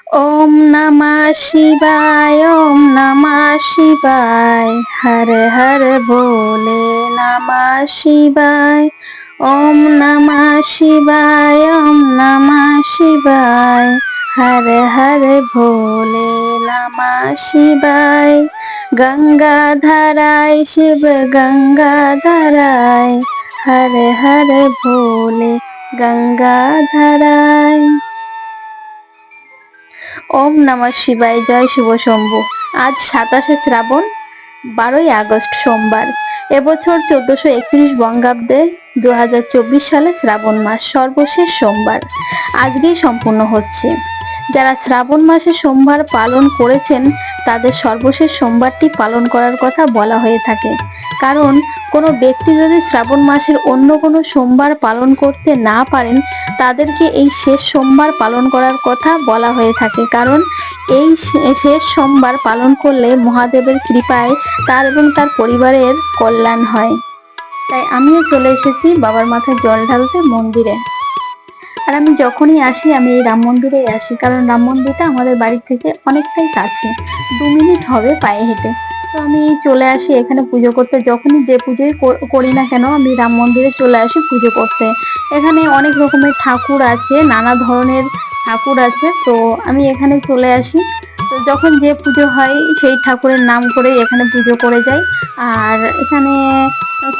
ओम नमः शिवाय, ओम नमः शिवाय, हर हर भोले नमः शिवाय। ओम नमः शिवाय, ओम नमः शिवाय, हर हर भोले नमः शिवाय। गंगाधराय शिव गंगाधराय, हर हर भोले गंगाधराय। ওম নমঃ শিবায়, জয় শিব শম্ভু। আজ 27শে শ্রাবণ, 12ই আগস্ট সোমবার। এবছর 1431 বঙ্গাব্দে 2024 সালে শ্রাবণ মাস সর্বশেষ সোমবার আজকেই সম্পূর্ণ হচ্ছে। যারা শ্রাবণ মাসে সোমবার পালন করেছেন তাদের সর্বশেষ সোমবারটি পালন করার কথা বলা হয়ে থাকে। কারণ কোনো ব্যক্তি যদি শ্রাবণ মাসের অন্য কোনো সোমবার পালন করতে না পারেন তাদেরকে এই শেষ সোমবার পালন করার কথা বলা হয়ে থাকে। কারণ এই শেষ সোমবার পালন করলে মহাদেবের কৃপায় তার এবং তার পরিবারের কল্যাণ হয়। তাই আমিও চলে এসেছি বাবার মাথায় জল ঢালতে মন্দিরে। আর আমি যখনই আসি আমি এই রাম মন্দিরেই আসি, কারণ রাম মন্দিরটা আমাদের বাড়ি থেকে অনেকটাই কাছে, 2 মিনিট হবে পায়ে হেঁটে। তো আমি চলে আসি এখানে পুজো করতে। যখনই যে পুজোই করি না কেন আমি রাম মন্দিরে চলে আসি পুজো করতে। এখানে অনেক রকমের ঠাকুর আছে, নানা ধরনের ঠাকুর আছে, তো আমি এখানে চলে আসি। তো যখন যে পুজো হয় সেই ঠাকুরের নাম করে এখানে পুজো করে যাই। আর এখানে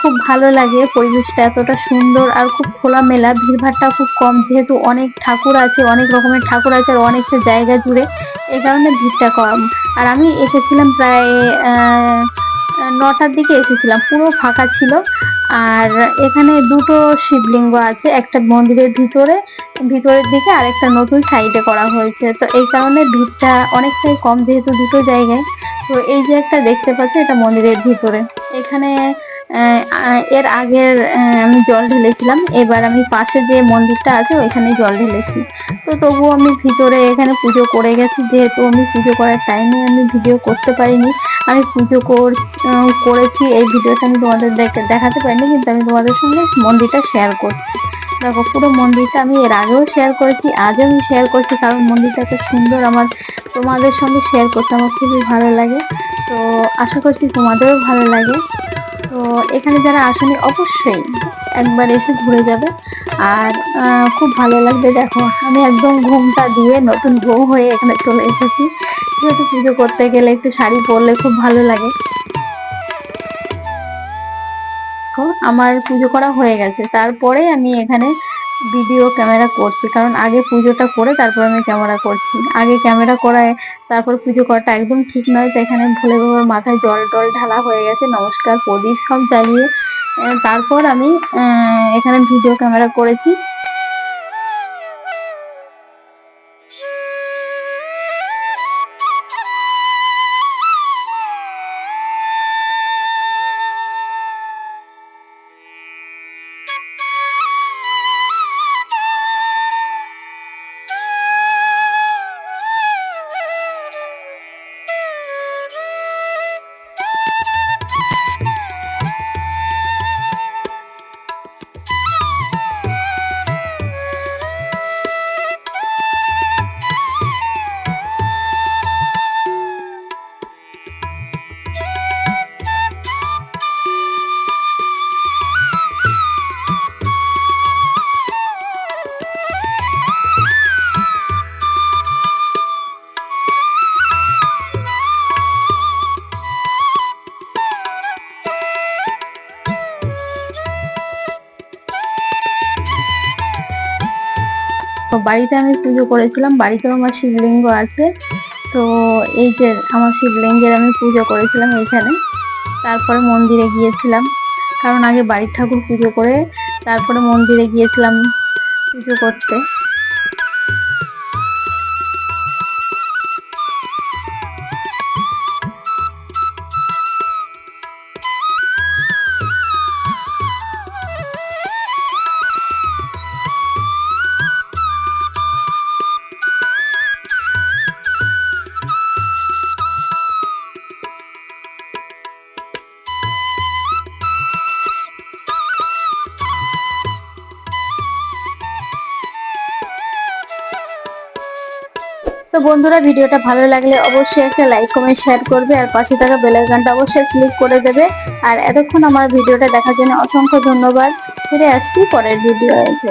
খুব ভালো লাগে, পরিবেশটা এতটা সুন্দর আর খুব খোলামেলা, ভিড়ভাট্টা খুব কম, যেহেতু অনেক ঠাকুর আছে, অনেক রকমের ঠাকুর আছে আর অনেকটা জায়গা জুড়ে, এই কারণে ভিড়টা কম। আর আমি এসেছিলাম প্রায় 9টার দিকে এসেছিলাম, পুরো ফাঁকা ছিল। আর এখানে দুটো শিবলিঙ্গ আছে, একটা মন্দিরের ভিতরের দিকে আর একটা নতুন সাইডে করা হয়েছে, তো এই কারণে ভিড়টা অনেকটাই কম, যেহেতু দুটো জায়গায়। তো এই যে একটা দেখতে পাচ্ছি এটা মন্দিরের ভিতরে। এখানে এর আগের আমি জল ঢেলেছিলাম, এবার আমি পাশে যে মন্দিরটা আছে ওইখানে জল ঢেলেছি। তো তবুও আমি ভিতরে এখানে পুজো করে গেছি, যেহেতু আমি পুজো করার টাইমে আমি ভিডিও করতে পারিনি। আমি পুজো করেছি, এই ভিডিওটা আমি তোমাদের দেখাতে পারিনি, কিন্তু আমি তোমাদের সঙ্গে মন্দিরটা শেয়ার করছি। দেখো পুরো মন্দিরটা আমি এর আগেও শেয়ার করেছি, আজও আমি শেয়ার করছি, কারণ মন্দিরটা এত সুন্দর, আমার তোমাদের সঙ্গে শেয়ার করতে আমার খুবই ভালো লাগে। তো আশা করছি তোমাদেরও ভালো লাগে। তো এখানে যারা আসেনি অবশ্যই একবার এসে ঘুরে যাবে, আর খুব ভালো লাগবে। দেখো আমি একদম ঘুমটা দিয়ে নতুন বউ হয়ে এখানে চলে এসেছি, যেহেতু পুজো করতে গেলে একটু শাড়ি পরলে খুব ভালো লাগে। আমার পুজো করা হয়ে গেছে, তারপরে আমি এখানে ভিডিও ক্যামেরা করছি, কারণ আগে পুজোটা করে তারপর আমি ক্যামেরা করছি। আগে ক্যামেরা করায় তারপর পুজো করাটা একদম ঠিক নয়। তো এখানে ভোলে বাবার মাথায় জল টল ঢালা হয়ে গেছে, নমস্কার প্রদীপ সব জ্বালিয়ে তারপর আমি এখানে ভিডিও ক্যামেরা করেছি। তো বাড়িতে আমি পুজো করেছিলাম, বাড়িতেও আমার শিবলিঙ্গ আছে। তো এই যে আমার শিবলিঙ্গের আমি পুজো করেছিলাম এইখানে, তারপরে মন্দিরে গিয়েছিলাম, কারণ আগে বাড়ির ঠাকুর পুজো করে তারপরে মন্দিরে গিয়েছিলাম পুজো করতে। তো বন্ধুরা, ভিডিওটা ভালো লাগলে অবশ্যই একটা লাইক কমেন্ট শেয়ার করবে আর পাশে থাকা বেল আইকনটা অবশ্যই ক্লিক করে দেবে। আর এতক্ষণ আমার ভিডিওটা দেখার জন্য অসংখ্য ধন্যবাদ। ফিরে আসছি পরের ভিডিওতে।